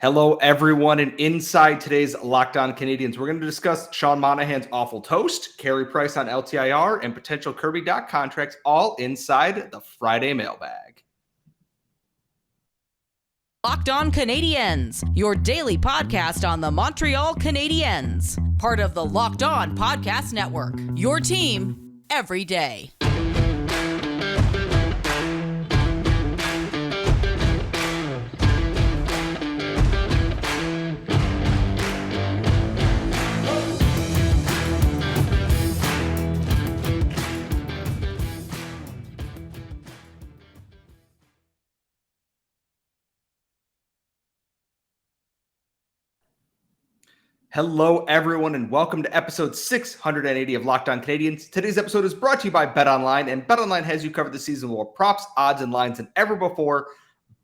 Hello, everyone, and inside today's Locked On Canadiens, we're going to discuss Sean Monahan's awful toast, Carey Price on LTIR, and potential Kirby Dach contracts, all inside the Friday mailbag. Locked On Canadiens, your daily podcast on the Montreal Canadiens, part of the Locked On Podcast Network, your team every day. Hello, everyone, and welcome to episode 680 of Locked On Canadiens. Today's episode is brought to you by BetOnline, and BetOnline has you covered this season with more props, odds, and lines than ever before.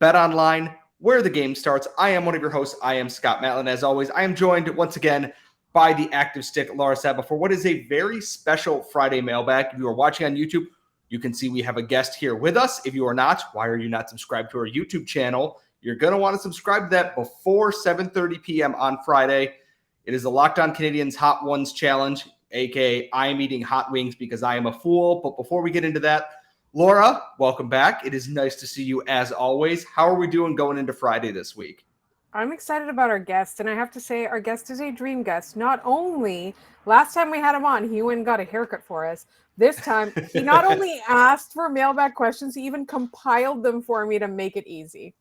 BetOnline, where the game starts. I am one of your hosts. I am Scott Matlin. As always, I am joined once again by the active stick, Laura Saba, for what is a very special Friday mailbag. If you are watching on YouTube, you can see we have a guest here with us. If you are not, why are you not subscribed to our YouTube channel? You're going to want to subscribe to that before 7:30 p.m. on Friday. It is the Locked On Canadiens Hot Ones Challenge, aka I am eating hot wings because I am a fool. But before we get into that, Laura, welcome back. It is nice to see you as always. How are we doing going into Friday this week? I'm excited about our guest, and I have to say our guest is a dream guest. Not only last time we had him on, he went and got a haircut for us. This time, he not only asked for mailbag questions, he even compiled them for me to make it easy.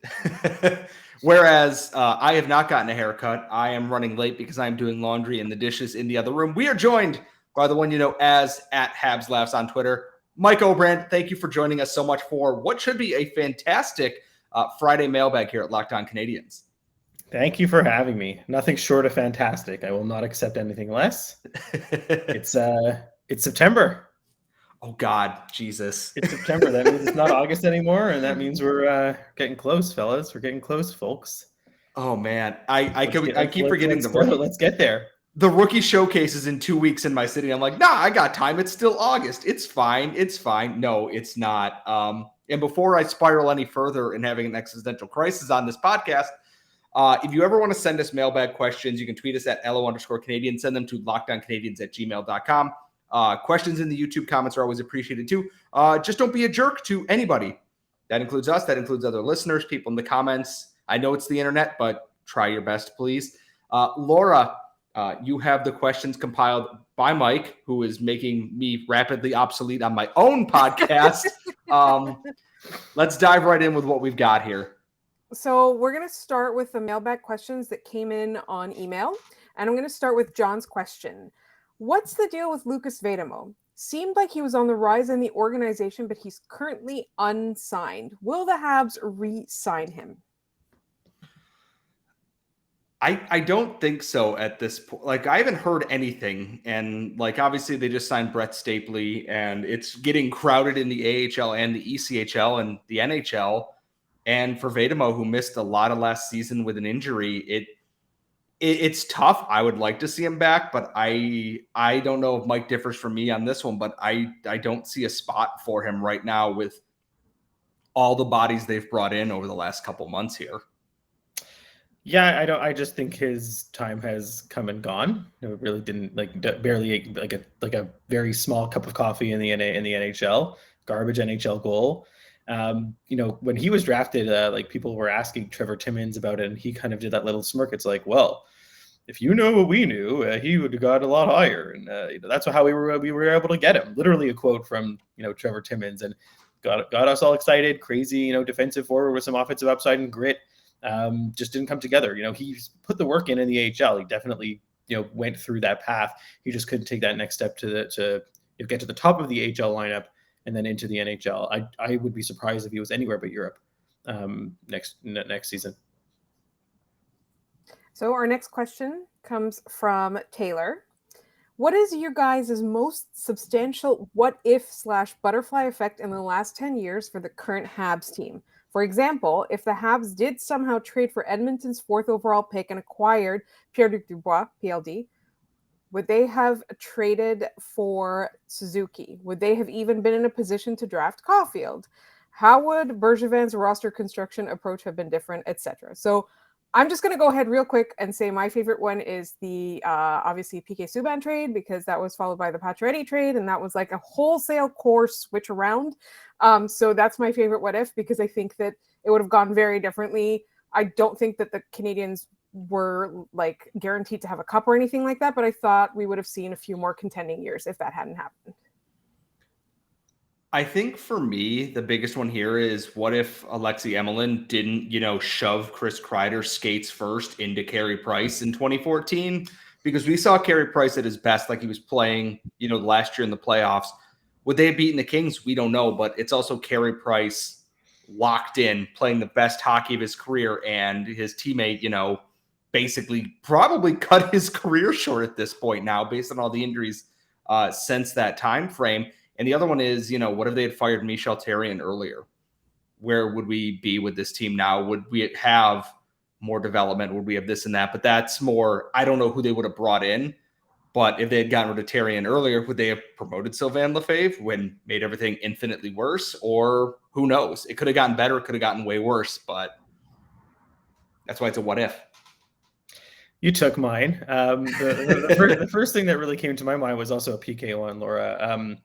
Whereas I have not gotten a haircut. I am running late because I'm doing laundry and the dishes in the other room. We are joined by the one you know as at Habs Laughs on Twitter, Mike Obrand. Thank you for joining us so much for what should be a fantastic Friday mailbag here at Locked On Canadiens. Thank you for having me. Nothing short of fantastic. I will not accept anything less. It's September. Oh God, Jesus! It's September. That means it's not August anymore, and that means we're getting close, fellas. We're getting close, folks. Oh man, I keep forgetting let's get there. The rookie showcase is in 2 weeks in my city. I'm like, nah, I got time. It's still August. It's fine. It's fine. No, it's not. And before I spiral any further in having an existential crisis on this podcast, if you ever want to send us mailbag questions, you can tweet us at LO_Canadian. Send them to lockedoncanadiens@gmail.com. Questions in the YouTube comments are always appreciated too. Just don't be a jerk to anybody. That includes us. That includes other listeners, people in the comments. I know it's the internet, but try your best, please. Laura, you have the questions compiled by Mike, who is making me rapidly obsolete on my own podcast. Let's dive right in with what we've got here. So we're going to start with the mailbag questions that came in on email. And I'm going to start with John's question. What's the deal with Lucas Vejdemo? Seemed like he was on the rise in the organization, but he's currently unsigned. Will the Habs re-sign him? I don't think so at this point. Like, I haven't heard anything. And, like, obviously they just signed Brett Stapley, and it's getting crowded in the AHL and the ECHL and the NHL. And for Vejdemo, who missed a lot of last season with an injury, it's tough. I would like to see him back, but I don't know if Mike differs from me on this one, but I don't see a spot for him right now with all the bodies they've brought in over the last couple months here. Yeah, I just think his time has come and gone. It really didn't barely like a very small cup of coffee in the NHL, garbage NHL goal. When he was drafted, people were asking Trevor Timmins about it, and he kind of did that little smirk. It's like, well, if you know what we knew, he would have got a lot higher, and that's how we were able to get him. Literally a quote from Trevor Timmins, and got us all excited. Crazy, defensive forward with some offensive upside and grit. Just didn't come together. He's put the work in the AHL. He definitely went through that path. He just couldn't take that next step to get to the top of the AHL lineup and then into the NHL. I would be surprised if he was anywhere but Europe next season. So our next question comes from Taylor. What is your guys' most substantial what-if/butterfly effect in the last 10 years for the current Habs team? For example, if the Habs did somehow trade for Edmonton's 4th overall pick and acquired Pierre-Luc Dubois, PLD, would they have traded for Suzuki? Would they have even been in a position to draft Caufield? How would Bergevin's roster construction approach have been different, etc.? So I'm just going to go ahead real quick and say my favorite one is the obviously PK Subban trade, because that was followed by the Pacioretty trade, and that was like a wholesale core switch around. So that's my favorite what if, because I think that it would have gone very differently. I don't think that the Canadiens were like guaranteed to have a cup or anything like that, but I thought we would have seen a few more contending years if that hadn't happened. I think for me, the biggest one here is what if Alexei Emelin didn't, shove Chris Kreider's skates first into Carey Price in 2014? Because we saw Carey Price at his best, like he was playing, last year in the playoffs. Would they have beaten the Kings? We don't know, but it's also Carey Price locked in, playing the best hockey of his career, and his teammate, basically probably cut his career short at this point now based on all the injuries since that time frame. And the other one is, what if they had fired Michel Therrien earlier? Where would we be with this team now? Would we have more development? Would we have this and that? But that's more, I don't know who they would have brought in. But if they had gotten rid of Therrien earlier, would they have promoted Sylvain Lefebvre when made everything infinitely worse? Or who knows? It could have gotten better. It could have gotten way worse. But that's why it's a what if. You took mine. The first thing that really came to my mind was also a PK one, Laura.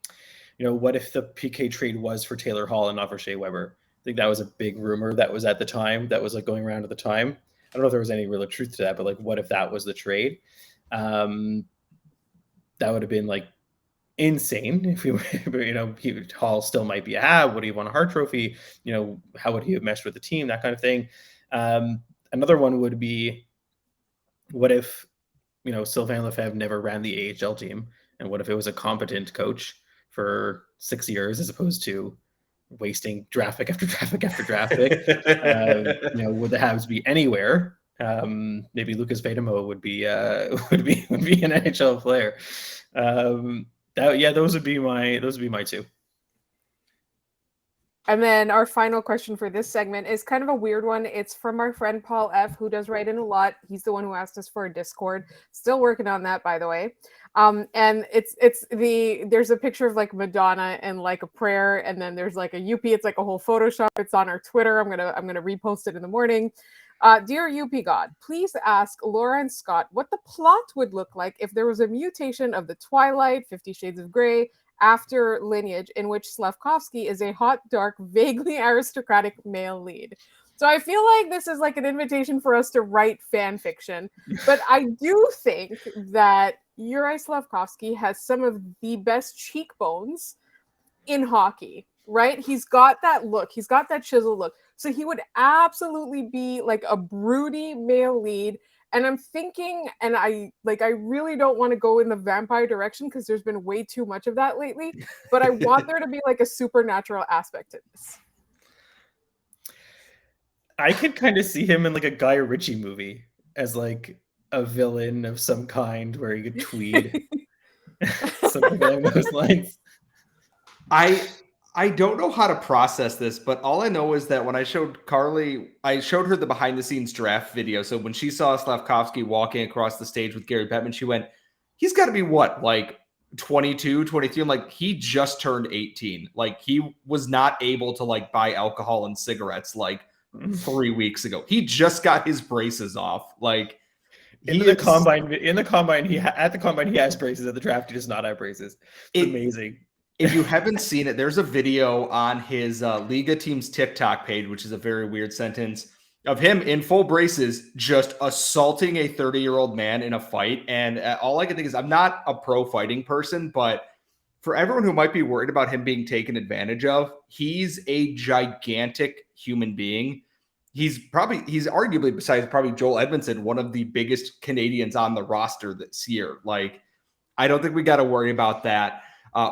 What if the PK trade was for Taylor Hall and not for Shea Weber? I think that was a big rumor that was at the time, that was like going around at the time. I don't know if there was any real truth to that, but like, what if that was the trade? That would have been like insane if Hall still might be a Hab. Would he have won a Hart Trophy? How would he have meshed with the team? That kind of thing. Another one would be, what if, Sylvain Lefebvre never ran the AHL team? And what if it was a competent coach for 6 years as opposed to wasting draft pick after draft pick after draft pick? Would the Habs be anywhere? Maybe Lucas Vejdemo would be an NHL player. Those would be my two. And then our final question for this segment is kind of a weird one. It's from our friend Paul F., who does write in a lot. He's the one who asked us for a Discord. Still working on that, by the way. And there's a picture of like Madonna and like a prayer, and then there's like a UP. It's like a whole Photoshop. It's on our Twitter. I'm gonna repost it in the morning. Dear UP God, please ask Laura and Scott what the plot would look like if there was a mutation of the Twilight, 50 Shades of Grey, after lineage in which Slavkovsky is a hot, dark, vaguely aristocratic male lead. So I feel like this is like an invitation for us to write fan fiction. But I do think that Yuri Slavkovsky has some of the best cheekbones in hockey, right? He's got that look. He's got that chisel look. So he would absolutely be like a broody male lead. And I'm thinking, and I really don't want to go in the vampire direction because there's been way too much of that lately, but I want there to be like a supernatural aspect to this. I could kind of see him in like a Guy Ritchie movie as like a villain of some kind where he could tweed. Something along those lines. I don't know how to process this, but all I know is that when I showed Carly, I showed her the behind the scenes draft video. So when she saw Slavkovsky walking across the stage with Gary Bettman, she went, he's got to be what, like 22, 23? I'm like, he just turned 18. Like he was not able to like buy alcohol and cigarettes like 3 weeks ago. He just got his braces off. Like at the combine, he has braces. At the draft, he does not have braces. It's amazing. If you haven't seen it, there's a video on his Liga Team's TikTok page, which is a very weird sentence, of him in full braces just assaulting a 30-year-old man in a fight. And all I can think is, I'm not a pro fighting person, but for everyone who might be worried about him being taken advantage of, he's a gigantic human being. He's arguably, besides probably Joel Edmondson, one of the biggest Canadians on the roster this year. Like, I don't think we got to worry about that.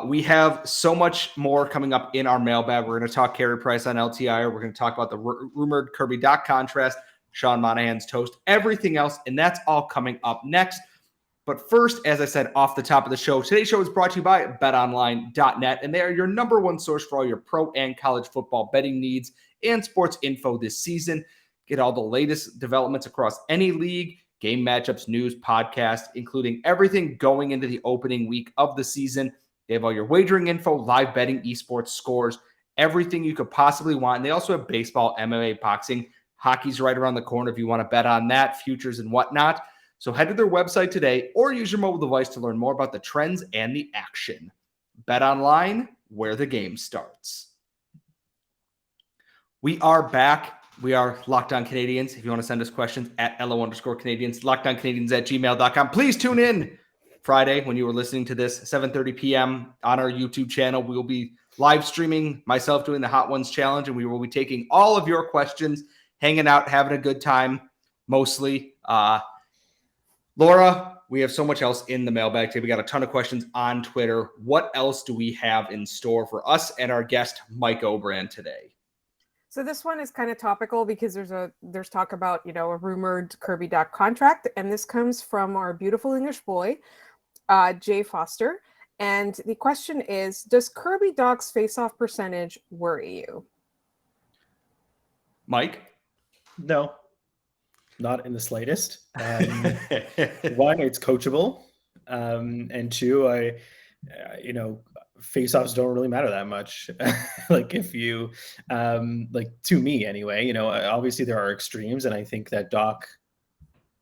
We have so much more coming up in our mailbag. We're going to talk Carey Price on LTIR. We're going to talk about the rumored Kirby Dach contrast, Sean Monahan's toast, everything else, and that's all coming up next. But first, as I said off the top of the show, today's show is brought to you by BetOnline.net, and they are your number one source for all your pro and college football betting needs and sports info this season. Get all the latest developments across any league, game matchups, news, podcasts, including everything going into the opening week of the season. They have all your wagering info, live betting, esports scores, everything you could possibly want. And they also have baseball, MMA, boxing, Hockey's right around the corner if you want to bet on that, futures and whatnot. So head to their website today or use your mobile device to learn more about the trends and the action. BetOnline, where the game starts. We are back. We are Locked On Canadiens. If you want to send us questions at LO_Canadiens, LockedOnCanadiens@gmail.com. Please tune in Friday when you were listening to this, 7:30 p.m. on our YouTube channel. We will be live streaming, myself doing the Hot Ones Challenge, and we will be taking all of your questions, hanging out, having a good time, mostly. Laura, we have so much else in the mailbag today. We got a ton of questions on Twitter. What else do we have in store for us and our guest, Mike Obrand, today? So this one is kind of topical because there's talk about, a rumored Kirby Dach contract. And this comes from our beautiful English boy, Jay Foster. And the question is, does Kirby Dach's faceoff percentage worry you? Mike? No, not in the slightest. One, it's coachable. And two, face-offs don't really matter that much. If you, to me anyway, obviously there are extremes, and I think that Dach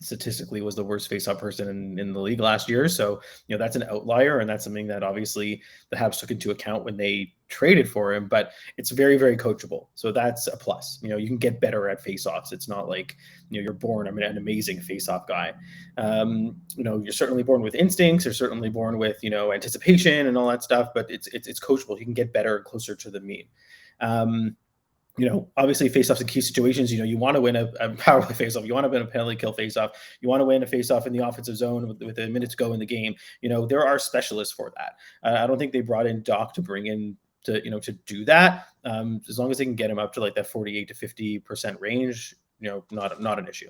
statistically was the worst face-off person in the league last year. So, that's an outlier, and that's something that obviously the Habs took into account when they traded for him, but it's very, very coachable. So that's a plus. You can get better at face-offs. It's not like, you're born, an amazing face-off guy. You're certainly born with instincts. You're certainly born with, anticipation and all that stuff, but it's coachable. You can get better, closer to the mean. Obviously face-offs in key situations, you want to win a power play face-off. You want to win a penalty kill face-off. You want to win a face-off in the offensive zone with a minute to go in the game. There are specialists for that. I don't think they brought in Dach to bring in to do that. As long as they can get him up to like that 48 to 50% range, not an issue.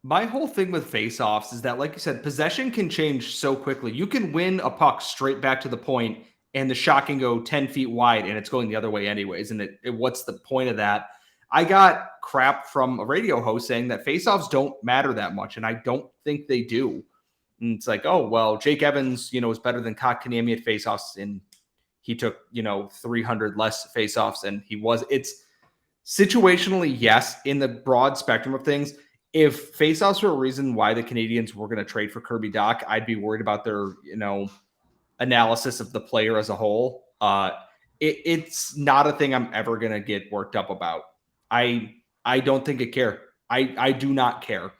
My whole thing with face-offs is that, like you said, possession can change so quickly. You can win a puck straight back to the point and the shot can go 10 feet wide and it's going the other way anyways. And what's the point of that? I got crap from a radio host saying that faceoffs don't matter that much. And I don't think they do. And it's like, oh, well, Jake Evans, is better than Kotkaniemi at faceoffs. And he took, 300 less faceoffs and it's situationally, yes, in the broad spectrum of things. If faceoffs were a reason why the Canadiens were going to trade for Kirby Dach, I'd be worried about their, analysis of the player as a whole. It's not a thing I'm ever going to get worked up about. I don't think I care. I do not care.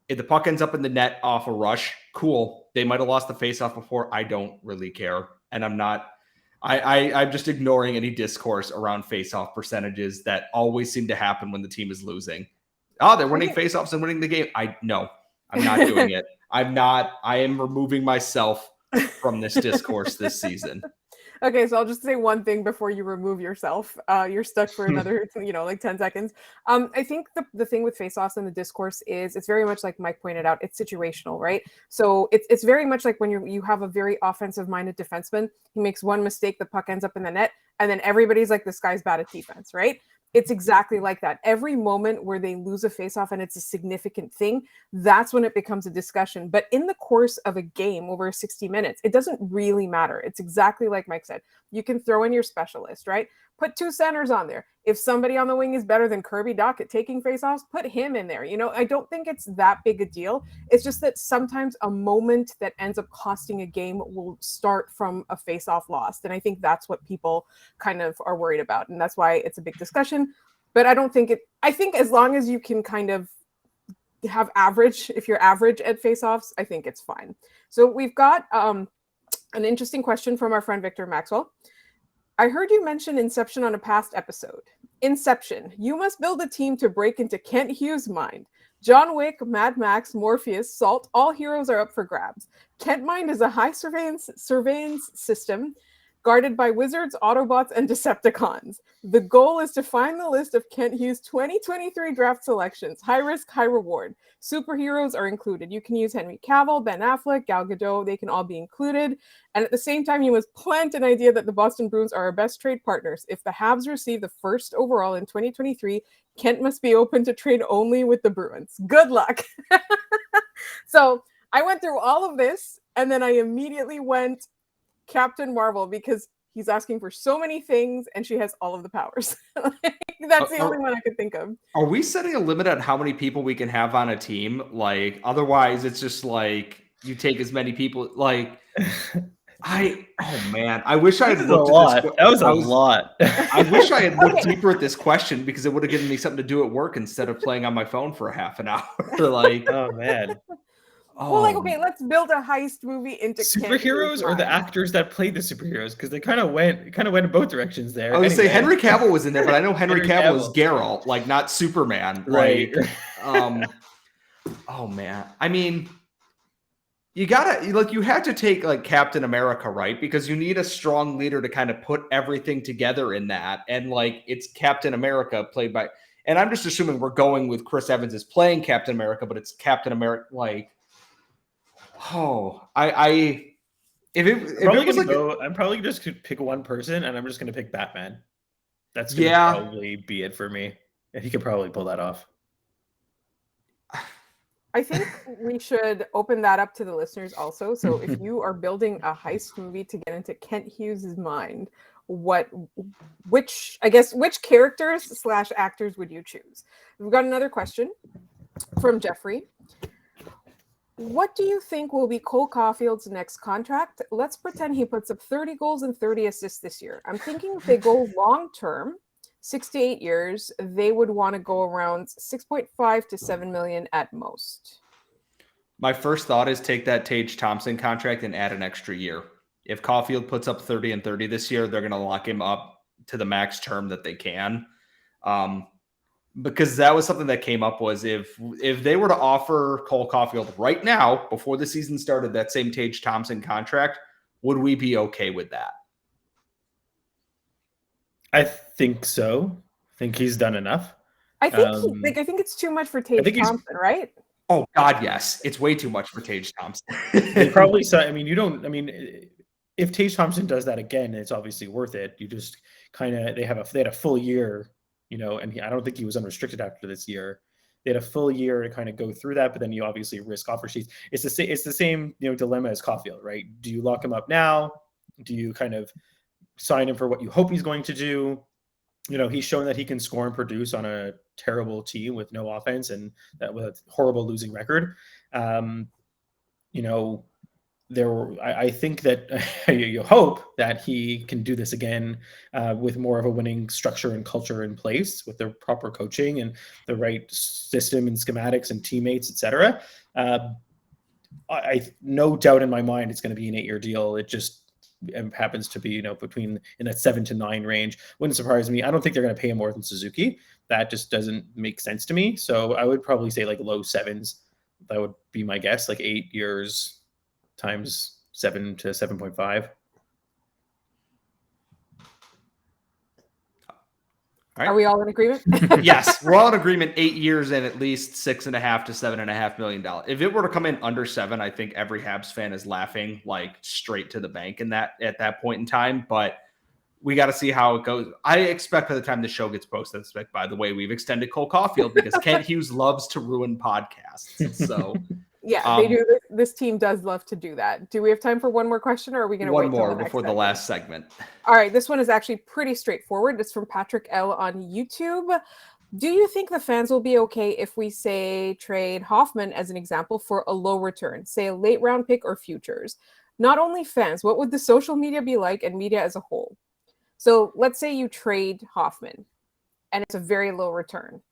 If the puck ends up in the net off a rush, cool. They might have lost the faceoff before. I don't really care. And I'm just ignoring any discourse around faceoff percentages that always seem to happen when the team is losing. Oh, they're winning faceoffs and winning the game. No, I'm not doing it. I am removing myself from this discourse this season. Okay, so I'll just say one thing before you remove yourself. You're stuck for another, 10 seconds. I think the thing with face-offs and the discourse is it's very much like Mike pointed out, it's situational, right? So it's very much like when you have a very offensive-minded defenseman, he makes one mistake, the puck ends up in the net, and then everybody's like, this guy's bad at defense, right? It's exactly like that. Every moment where they lose a faceoff and it's a significant thing, that's when it becomes a discussion. But in the course of a game over 60 minutes, it doesn't really matter. It's exactly like Mike said. You can throw in your specialist, right? Put two centers on there. If somebody on the wing is better than Kirby Dach at taking faceoffs, put him in there. I don't think it's that big a deal. It's just that sometimes a moment that ends up costing a game will start from a faceoff lost. And I think that's what people kind of are worried about. And that's why it's a big discussion. But I think as long as you can kind of have average, if you're average at faceoffs, I think it's fine. So we've got an interesting question from our friend Victor Maxwell. I heard you mention Inception on a past episode. Inception. You must build a team to break into Kent Hughes' mind. John Wick, Mad Max, Morpheus, Salt, all heroes are up for grabs. Kent Mind is a high surveillance system guarded by wizards, Autobots, and Decepticons. The goal is to find the list of Kent Hughes' 2023 draft selections. High risk, high reward. Superheroes are included. You can use Henry Cavill, Ben Affleck, Gal Gadot. They can all be included. And at the same time, you must plant an idea that the Boston Bruins are our best trade partners. If the Habs receive the first overall in 2023, Kent must be open to trade only with the Bruins. Good luck. So I went through all of this, and then I immediately went Captain Marvel, because He's asking for so many things, and she has all of the powers. That's the only one I could think of. Are we setting a limit on how many people we can have on a team? Like, otherwise, it's just like you take as many people. Like, oh man, I wish I had looked at this. That was a lot. I wish I had looked deeper at this question because it would have given me something to do at work instead of playing on my phone for a half an hour. Like, oh man. Well, like, okay, let's build a heist movie into superheroes or the actors that played the superheroes, because they kind of went in both directions there. I would say Henry Cavill was in there, but I know Henry Cavill is Geralt, like not Superman. Right. Like, oh man. I mean, you had to take like Captain America, right? Because you need a strong leader to kind of put everything together in that. And like, it's Captain America played by, and I'm just assuming we're going with Chris Evans is playing Captain America, but it's Captain America, like, I'm probably just gonna pick one person, and I'm just gonna pick Batman. That's gonna probably be it for me, and he could probably pull that off. I think we should open that up to the listeners also. So if you are building a heist movie to get into Kent Hughes' mind, which characters / actors would you choose? We've got another question from Jeffrey. What do you think will be Cole Caufield's next contract? Let's pretend he puts up 30 goals and 30 assists this year. I'm thinking if they go long-term, 6 to 8 years, they would want to go around 6.5 to 7 million at most. My first thought is take that Tage Thompson contract and add an extra year. If Caufield puts up 30 and 30 this year, they're going to lock him up to the max term that they can. Because that was something that came up was if they were to offer Cole Caufield right now, before the season started, that same Tage Thompson contract, would we be okay with that? I think so. I think he's done enough. I think I think it's too much for Tage Thompson, right? Oh God, yes, it's way too much for Tage Thompson. They probably saw. If Tage Thompson does that again, it's obviously worth it. You just kind of they had a full year. And I don't think he was unrestricted after this year. They had a full year to kind of go through that, but then you obviously risk offer sheets. It's the same dilemma as Caufield, right? Do you lock him up now? Do you kind of sign him for what you hope he's going to do? He's shown that he can score and produce on a terrible team with no offense and that with a horrible losing record. I think that you hope that he can do this again with more of a winning structure and culture in place with the proper coaching and the right system and schematics and teammates, etc. I no doubt in my mind it's going to be an 8-year deal. It just happens to be between in that 7 to 9 range. Wouldn't surprise me. I don't think they're going to pay him more than Suzuki. That just doesn't make sense to me. So I would probably say like low 7s. That would be my guess, like 8 years times 7 to 7.5. Right. Are we all in agreement? Yes, we're all in agreement. 8 years and at least $6.5 to $7.5 million. If it were to come in under 7, I think every Habs fan is laughing like straight to the bank at that point in time. But we got to see how it goes. I expect by the time the show gets posted, by the way, we've extended Cole Caufield because Kent Hughes loves to ruin podcasts. So. Yeah, they do. This team does love to do that. Do we have time for one more question, or are we going to wait one more before the last segment? All right, this one is actually pretty straightforward. It's from Patrick L on YouTube. Do you think the fans will be okay if we say trade Hoffman as an example for a low return, say a late round pick or futures? Not only fans, what would the social media be like and media as a whole? So let's say you trade Hoffman and it's a very low return.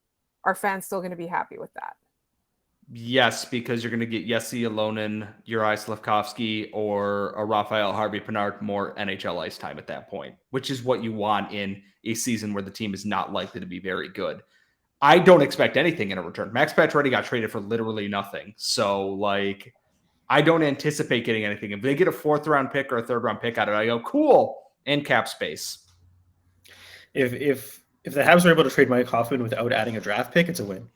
Are fans still going to be happy with that? Yes, because you're going to get Jesse Alonen, Uri Slavkovsky, or a Raphael Harvey-Pinard more NHL ice time at that point, which is what you want in a season where the team is not likely to be very good. I don't expect anything in a return. Max Pacioretty got traded for literally nothing. So, I don't anticipate getting anything. If they get a 4th-round pick or a 3rd-round pick out of it, I go, cool, and cap space. If the Habs are able to trade Mike Hoffman without adding a draft pick, it's a win.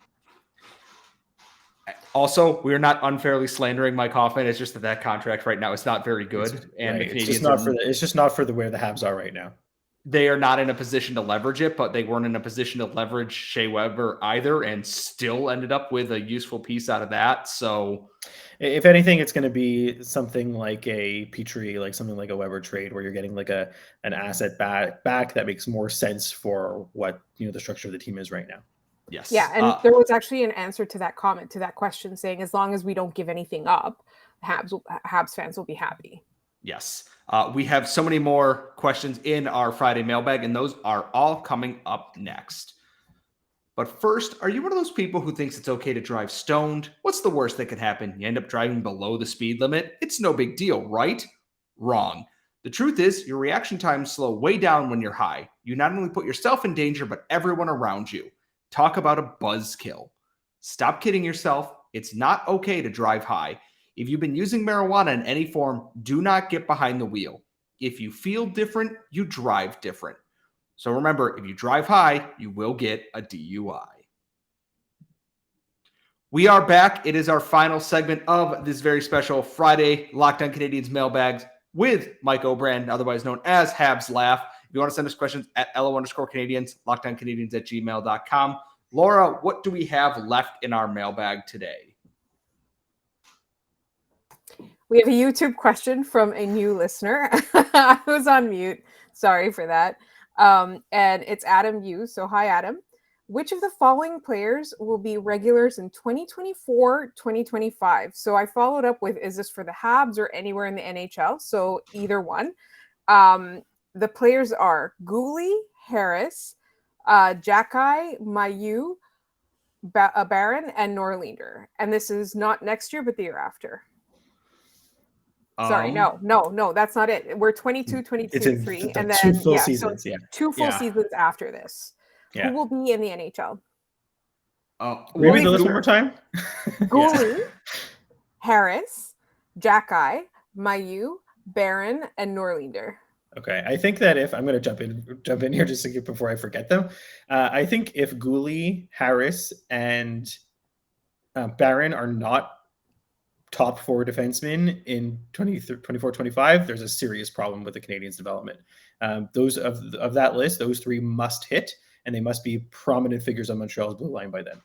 Also, we're not unfairly slandering Mike Hoffman. It's just that contract right now is not very good, and right. the Canadiens it's just not for where the Habs are right now. they are not in a position to leverage it, but they weren't in a position to leverage Shea Weber either and still ended up with a useful piece out of that. So if anything, it's going to be something like a Petrie, like something like a Weber trade where you're getting like an asset back that makes more sense for what, the structure of the team is right now. Yes. Yeah, and there was actually an answer to that comment, to that question, saying as long as we don't give anything up, Habs fans will be happy. Yes. We have so many more questions in our Friday mailbag, and those are all coming up next. But first, are you one of those people who thinks it's okay to drive stoned? What's the worst that could happen? You end up driving below the speed limit? It's no big deal, right? Wrong. The truth is, your reaction times slow way down when you're high. You not only put yourself in danger, but everyone around you. Talk about a buzzkill. Stop kidding yourself. It's not okay to drive high. If you've been using marijuana in any form, do not get behind the wheel. If you feel different, you drive different. So remember, if you drive high, you will get a DUI. We are back. It is our final segment of this very special Friday Locked On Canadiens mailbags with Mike Obrand, otherwise known as Habs Laugh. If you want to send us questions at LO_Canadiens, LockedOnCanadiens@gmail.com. Laura, what do we have left in our mailbag today? We have a YouTube question from a new listener. I was on mute. Sorry for that. And it's Adam Yu. So hi, Adam. Which of the following players will be regulars in 2024, 2025? So I followed up with, is this for the Habs or anywhere in the NHL? So either one. The players are Gooley, Harris, Jacky, Mailloux, Barron, and Norlinder. And this is not next year, but the year after. Sorry, no, that's not it. We're 22, 22, 3, and then two full seasons. So 2 full seasons after this. Yeah. Who will be in the NHL? Maybe the list one more time. Gooley, Harris, Jacky, Mailloux, Barron, and Norlinder. Okay, I think that if I'm going to jump in here just to get before I forget them. I think if Gooley, Harris, and Barron are not top 4 defensemen in 24-25, there's a serious problem with the Canadiens' development. Those of that list, those 3 must hit, and they must be prominent figures on Montreal's blue line by then.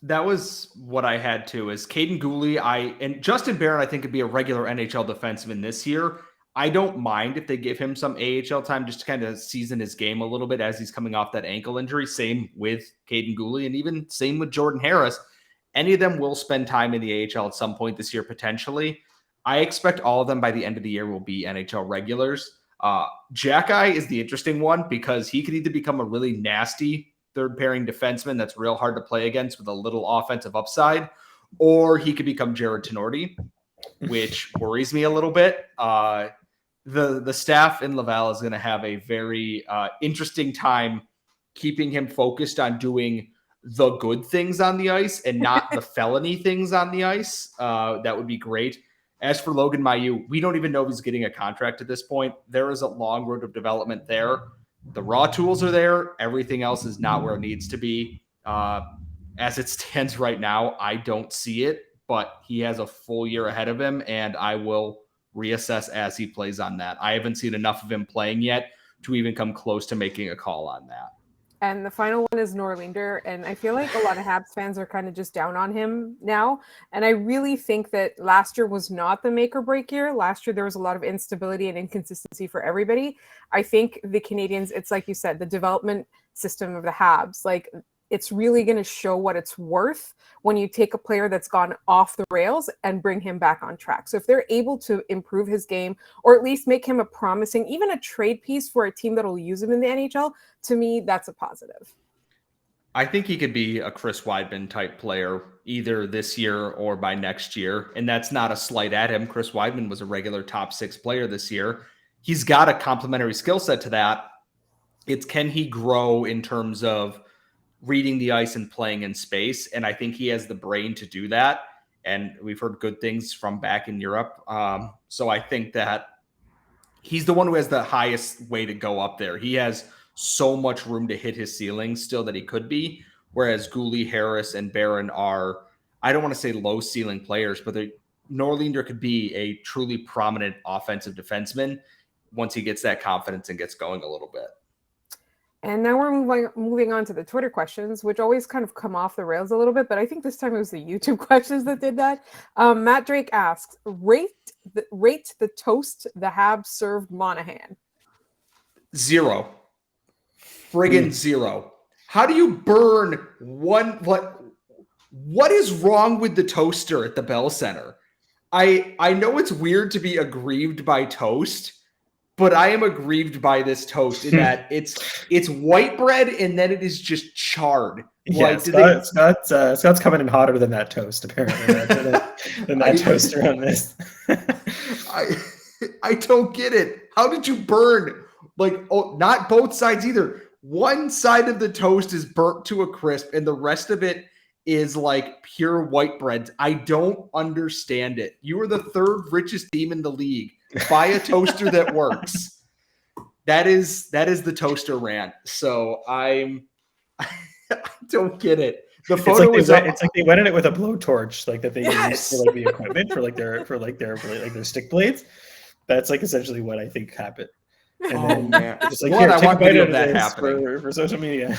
That was what I had too, is Caden Gooley, and Justin Barron, I think, could be a regular NHL defenseman this year. I don't mind if they give him some AHL time just to kind of season his game a little bit as he's coming off that ankle injury. Same with Caden Gooley, and even same with Jordan Harris. Any of them will spend time in the AHL at some point this year, potentially. I expect all of them by the end of the year will be NHL regulars. Jacky is the interesting one because he could either become a really nasty third pairing defenseman that's real hard to play against with a little offensive upside, or he could become Jared Tenorti, which worries me a little bit. The staff in Laval is going to have a very interesting time keeping him focused on doing the good things on the ice and not the felony things on the ice. That would be great. As for Logan Mailloux, we don't even know if he's getting a contract at this point. There is a long road of development there. The raw tools are there. Everything else is not where it needs to be. As it stands right now, I don't see it, but he has a full year ahead of him, and I will reassess as he plays on that. I haven't seen enough of him playing yet to even come close to making a call on that. And the final one is Norlinder. And I feel like a lot of Habs fans are kind of just down on him now. And I really think that last year was not the make or break year. Last year, there was a lot of instability and inconsistency for everybody. I think the Canadiens, it's like you said, the development system of the Habs, like it's really going to show what it's worth when you take a player that's gone off the rails and bring him back on track. So if they're able to improve his game or at least make him a promising, even a trade piece for a team that will use him in the NHL, to me, that's a positive. I think he could be a Chris Weidman type player either this year or by next year. And that's not a slight at him. Chris Weidman was a regular top 6 player this year. He's got a complementary skill set to that. It's can he grow in terms of reading the ice and playing in space. And I think he has the brain to do that. And we've heard good things from back in Europe. So I think that he's the one who has the highest way to go up there. He has so much room to hit his ceiling still that he could be. Whereas Gooley, Harris, and Barron are, I don't want to say low ceiling players, but Norlinder could be a truly prominent offensive defenseman. once he gets that confidence and gets going a little bit. And now we're moving on to the Twitter questions, which always kind of come off the rails a little bit, but I think this time it was the YouTube questions that did that. Matt Drake asks, rate the toast the Habs served Monahan. 0. Friggin' 0. How do you burn one? What is wrong with the toaster at the Bell Center? I know it's weird to be aggrieved by toast, but I am aggrieved by this toast in that it's white bread and then it is just charred. Yeah, Scott's coming in hotter than that toast, apparently, than that toaster on this. I don't get it. How did you burn? Not both sides either. One side of the toast is burnt to a crisp and the rest of it is like pure white bread. I don't understand it. You are the third richest team in the league. Buy a toaster that works. That is the toaster rant. So I don't get it. The photo it's like they went in it with a blowtorch, like that they use for like the equipment for their stick blades. That's like essentially what I think happened. And then just like, I want video of that happening for social media.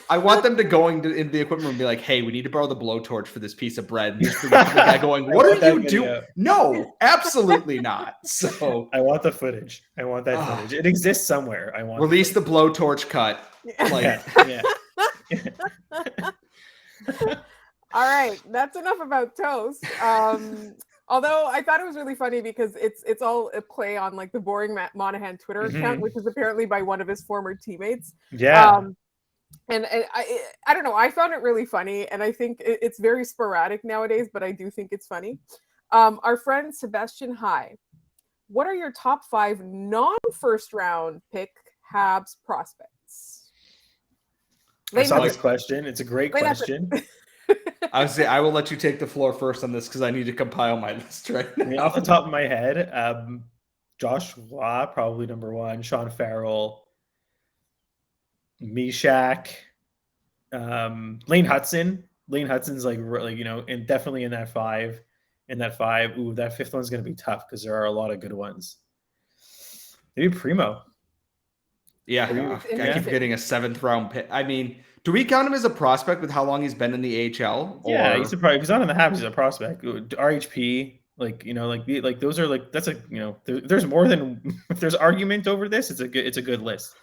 I want them to go into the equipment room and be like, "Hey, we need to borrow the blowtorch for this piece of bread." And just the guy going, "What are you doing?" No, absolutely not. So I want the footage. I want that footage. It exists somewhere. I want release the blowtorch cut. Yeah. All right, that's enough about toast. Although I thought it was really funny because it's all a play on like the boring Monahan Twitter account, which is apparently by one of his former teammates. Yeah. And I don't know. I found it really funny, and I think it's very sporadic nowadays, but I do think it's funny. Our friend Sebastian High, what are your top 5 non-first round pick Habs prospects? I saw this question. It's a great question. I will let you take the floor first on this because I need to compile my list right now. I mean, off the top of my head, Josh Waugh, probably number 1, Sean Farrell, Mishak, Lane Hudson. Lane Hudson's and definitely in that 5. Ooh, that 5th one's going to be tough because there are a lot of good ones. Maybe Primo. Yeah, I keep getting a 7th round pick. I mean, do we count him as a prospect with how long he's been in the AHL? Yeah, he's if he's not in the Habs, he's a prospect. RHP, those are that's there's more than if there's argument over this. It's a good list.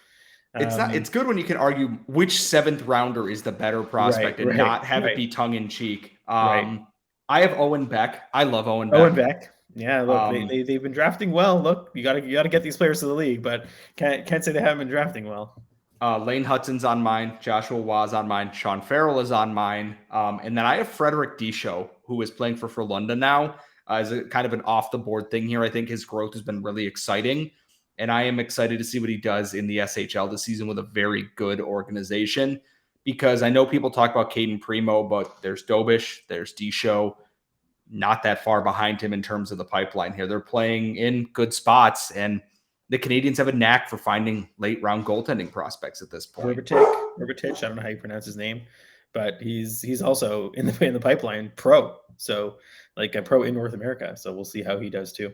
It's good when you can argue which 7th rounder is the better prospect and not have it be tongue in cheek. I have Owen Beck. I love Owen Beck. Owen Beck. Yeah, look, they've been drafting well. Look, you gotta get these players to the league, but can't say they haven't been drafting well. Lane Hudson's on mine. Joshua Waugh's on mine. Sean Farrell is on mine. And then I have Frederick Disho, who is playing for Frölunda now, as a kind of an off-the-board thing here. I think his growth has been really exciting, and I am excited to see what he does in the SHL this season with a very good organization, because I know people talk about Caden Primo, but there's Dobish, there's Disho, not that far behind him in terms of the pipeline here. They're playing in good spots, and the Canadiens have a knack for finding late-round goaltending prospects at this point. Robertich, I don't know how you pronounce his name, but he's also in the pipeline pro. So like a pro in North America. So we'll see how he does too.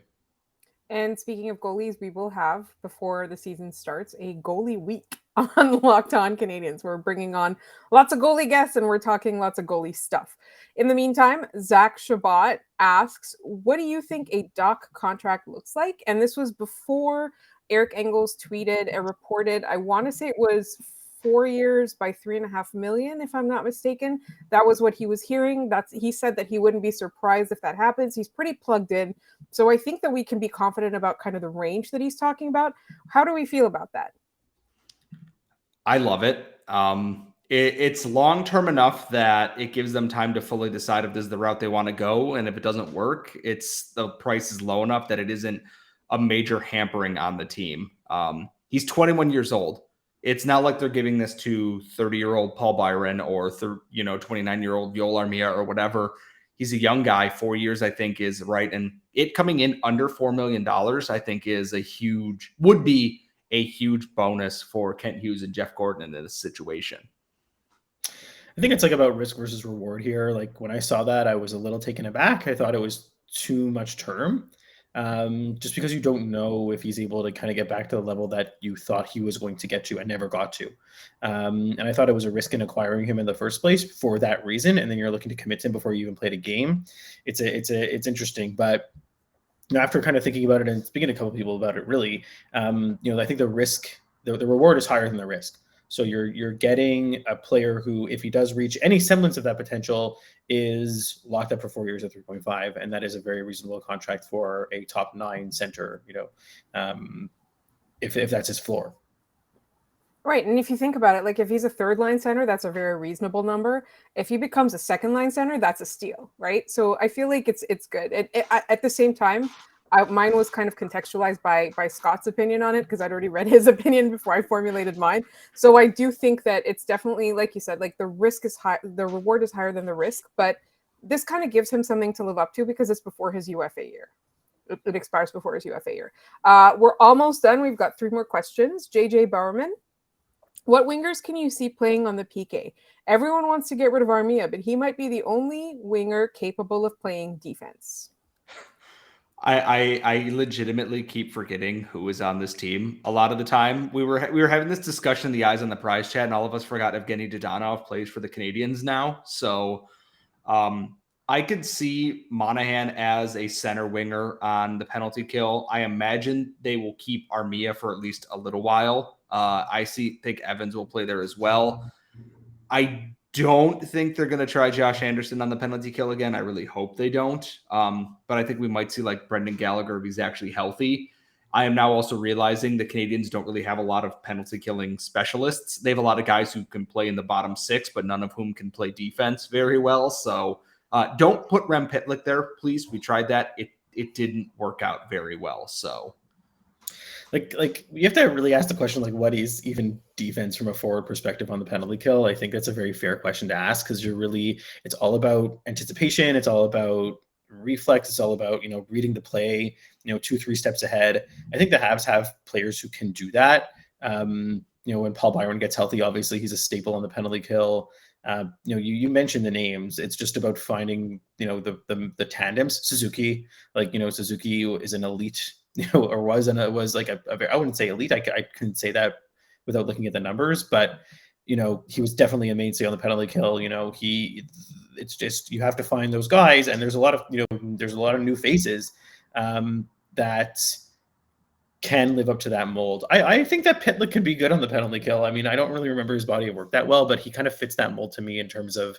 And speaking of goalies, we will have, before the season starts, a goalie week on Locked On Canadiens. We're bringing on lots of goalie guests and we're talking lots of goalie stuff. In the meantime, Zach Shabbat asks, what do you think a Dach contract looks like? And this was before Eric Engels tweeted and reported, I want to say it was 4 years by $3.5 million, if I'm not mistaken. That was what he was hearing. He said that he wouldn't be surprised if that happens. He's pretty plugged in. So I think that we can be confident about kind of the range that he's talking about. How do we feel about that? I love it. It's long-term enough that it gives them time to fully decide if this is the route they want to go. And if it doesn't work, the price is low enough that it isn't a major hampering on the team. He's 21 years old. It's not like they're giving this to 30-year-old Paul Byron or 29-year-old Yoel Armia or whatever. He's a young guy. 4 years, I think, is right. And it coming in under $4 million, I think, would be a huge bonus for Kent Hughes and Jeff Gordon in this situation. I think it's like about risk versus reward here. Like when I saw that, I was a little taken aback. I thought it was too much term. just because you don't know if he's able to kind of get back to the level that you thought he was going to get to and never got to. And I thought it was a risk in acquiring him in the first place for that reason. And then you're looking to commit to him before you even played a game. It's interesting, but after kind of thinking about it and speaking to a couple of people about it, really, I think the risk, the reward is higher than the risk. So you're getting a player who, if he does reach any semblance of that potential, is locked up for 4 years at 3.5, and that is a very reasonable contract for a top 9 center. If that's his floor. Right. And if you think about it, like if he's a third line center, that's a very reasonable number. If he becomes a second line center, that's a steal. Right. So I feel like it's good. At the same time, mine was kind of contextualized by Scott's opinion on it, because I'd already read his opinion before I formulated mine. So I do think that it's definitely, like you said, like the risk is high, the reward is higher than the risk, but this kind of gives him something to live up to because it's before his UFA year. It expires before his UFA year. We're almost done. We've got 3 more questions. JJ Bowerman. What wingers can you see playing on the PK? Everyone wants to get rid of Armia, but he might be the only winger capable of playing defense. I legitimately keep forgetting who is on this team. A lot of the time, we were having this discussion in the Eyes on the Prize chat, and all of us forgot Evgeny Dodonov plays for the Canadiens now. So I could see Monahan as a center winger on the penalty kill. I imagine they will keep Armia for at least a little while. I think Evans will play there as well. I don't think they're going to try Josh Anderson on the penalty kill again. I really hope they don't. But I think we might see like Brendan Gallagher if he's actually healthy. I am now also realizing the Canadiens don't really have a lot of penalty killing specialists. They have a lot of guys who can play in the bottom 6, but none of whom can play defense very well. So don't put Rem Pitlick there, please. We tried that. It didn't work out very well. So like you have to really ask the question, like, what is even defense from a forward perspective on the penalty kill? I think that's a very fair question to ask, because it's all about anticipation. It's all about reflex. It's all about, reading the play, 2-3 steps ahead. I think the Habs have players who can do that. When Paul Byron gets healthy, obviously he's a staple on the penalty kill. You mentioned the names. It's just about finding, the tandems. Suzuki, Suzuki is an elite, or was like I wouldn't say elite. I couldn't say that without looking at the numbers, but he was definitely a mainstay on the penalty kill. It's just, you have to find those guys, and there's a lot of new faces that can live up to that mold. I think that Pitlick could be good on the penalty kill. I mean, I don't really remember his body of work that well, but he kind of fits that mold to me in terms of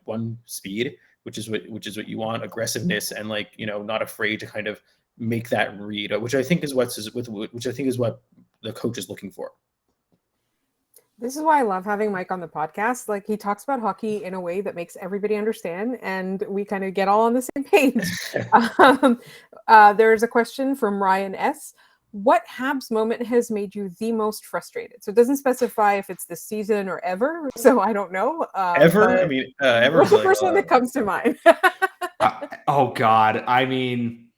one, speed, which is what you want, aggressiveness, and not afraid to kind of make that read, which I think is what the coach is looking for. This is why I love having Mike on the podcast. Like, he talks about hockey in a way that makes everybody understand, and we kind of get all on the same page. There's a question from Ryan S. What Habs moment has made you the most frustrated? So it doesn't specify if it's this season or ever, so I don't know. Ever? I mean, ever. What's the first one that comes to mind? Oh, God. I mean,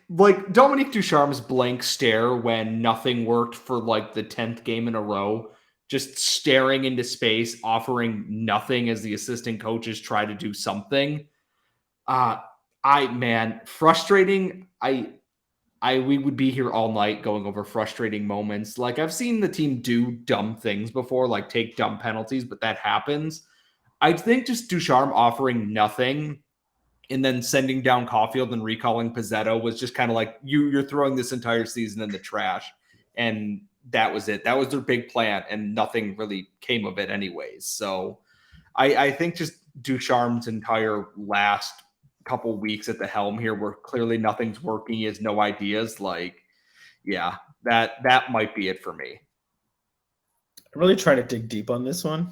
like Dominique Ducharme's blank stare when nothing worked for like the 10th game in a row, just staring into space, offering nothing as the assistant coaches try to do something. Frustrating. We would be here all night going over frustrating moments. Like, I've seen the team do dumb things before, like take dumb penalties, but that happens. I think just Ducharme offering nothing and then sending down Caufield and recalling Pizzetto was just kind of like, you're throwing this entire season in the trash. And that was it. That was their big plan, and nothing really came of it anyways. So I think just Ducharme's entire last couple weeks at the helm here, where clearly nothing's working, he has no ideas. Like, yeah, that might be it for me. I'm really trying to dig deep on this one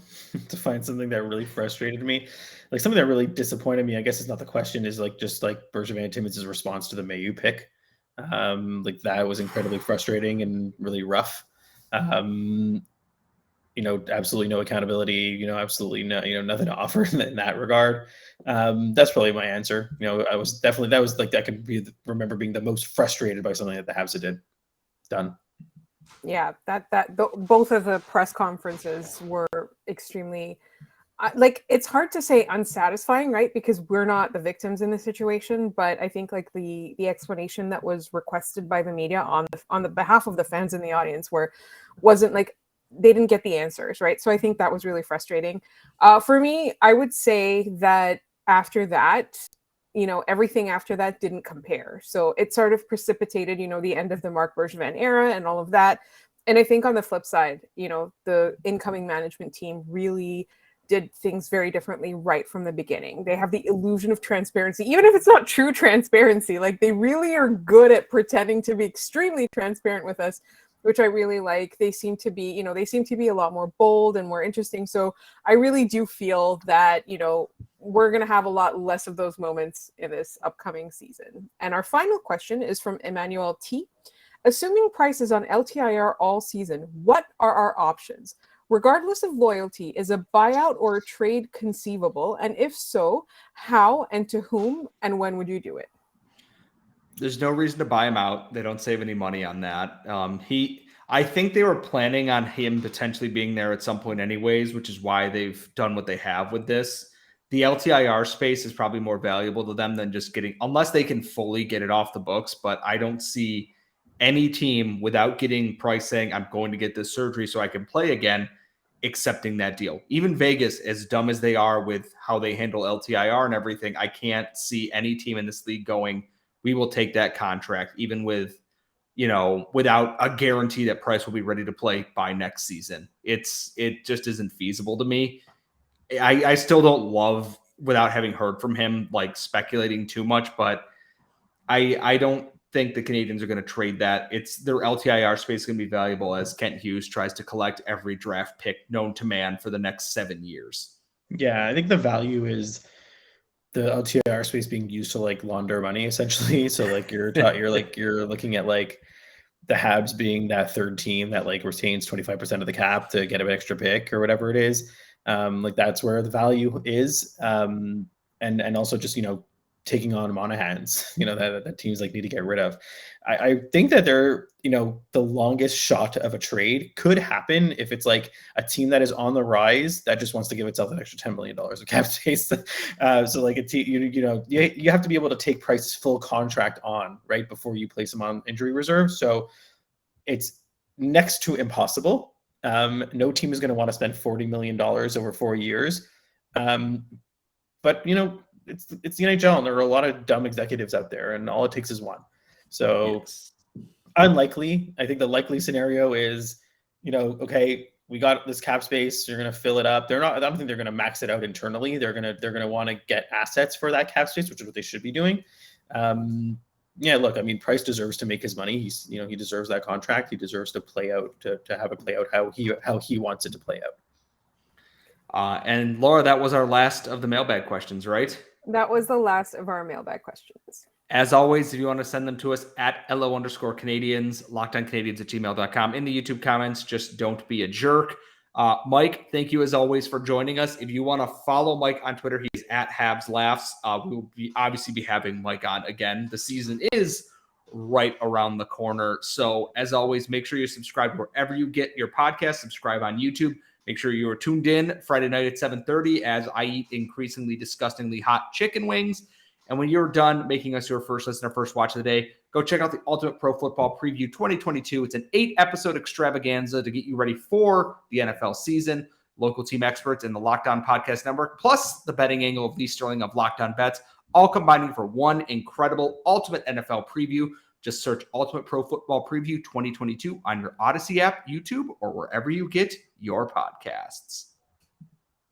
to find something that really frustrated me. Like, something that really disappointed me, I guess it's not the question, is just Bergevin Timmins' response to the Mailloux pick. That was incredibly frustrating and really rough. Absolutely no accountability, absolutely no, nothing to offer in that regard. That's probably my answer. I could remember being the most frustrated by something that the Habs had done. Yeah, both of the press conferences were extremely like, it's hard to say unsatisfying, right? Because we're not the victims in the situation, but I think like the explanation that was requested by the media on the behalf of the fans in the audience wasn't like, they didn't get the answers, right? So I think that was really frustrating. For me, I would say that after that, everything after that didn't compare. So it sort of precipitated, the end of the Marc Bergevin era and all of that. And I think on the flip side, the incoming management team really did things very differently right from the beginning. They have the illusion of transparency, even if it's not true transparency. Like, they really are good at pretending to be extremely transparent with us, which I really like. They seem to be, a lot more bold and more interesting. So I really do feel that, we're going to have a lot less of those moments in this upcoming season. And our final question is from Emmanuel T. Assuming Price is on LTIR all season, what are our options? Regardless of loyalty, is a buyout or a trade conceivable? And if so, how and to whom and when would you do it? There's no reason to buy him out. They don't save any money on that. I think they were planning on him potentially being there at some point anyways, which is why they've done what they have with this. The LTIR space is probably more valuable to them than just unless they can fully get it off the books. But I don't see any team without getting Price saying, I'm going to get this surgery so I can play again, accepting that deal. Even Vegas, as dumb as they are with how they handle LTIR and everything, I can't see any team in this league going, we will take that contract, even with, without a guarantee that Price will be ready to play by next season. It just isn't feasible to me. I still don't love, without having heard from him, like speculating too much, but I don't think the Canadiens are going to trade that. It's their LTIR space is going to be valuable as Kent Hughes tries to collect every draft pick known to man for the next 7 years. Yeah, I think the value is the LTIR space being used to like launder money essentially. So like you're looking at like the Habs being that third team that like retains 25% of the cap to get an extra pick or whatever it is. Like that's where the value is. And also just, taking on Monahan's, that teams like need to get rid of. I think that they're, the longest shot of a trade could happen if it's like a team that is on the rise that just wants to give itself an extra $10 million of cap space. So like a team, you have to be able to take Price's full contract on right before you place him on injury reserve. So it's next to impossible. No team is going to want to spend $40 million over 4 years. But it's the NHL, and there are a lot of dumb executives out there, and all it takes is one. So yes. Unlikely. I think the likely scenario is, okay, we got this cap space. You're going to fill it up. I don't think they're going to max it out internally. They're going to want to get assets for that cap space, which is what they should be doing. Look, I mean, Price deserves to make his money. He deserves that contract. He deserves to play out, to have it play out how he wants it to play out. And Laura, that was our last of the mailbag questions, right? That was the last of our mailbag questions. As always, if you want to send them to us at @LO_Canadiens, lockedoncanadiens@gmail.com. In the YouTube comments, just don't be a jerk. Mike, thank you as always for joining us. If you want to follow Mike on Twitter, he's at HabsLaughs. We will obviously be having Mike on again. The season is right around the corner. So as always, make sure you subscribe wherever you get your podcast. Subscribe on YouTube. Make sure you are tuned in Friday night at 7:30 as I eat increasingly disgustingly hot chicken wings. And when you're done making us your first listener, first watch of the day, go check out the Ultimate Pro Football Preview 2022. It's an 8-episode extravaganza to get you ready for the NFL season. Local team experts in the Locked On Podcast Network, plus the betting angle of Lee Sterling of Locked On Bets, all combining for one incredible Ultimate NFL Preview. Just search Ultimate Pro Football Preview 2022 on your Odyssey app, YouTube, or wherever you get your podcasts.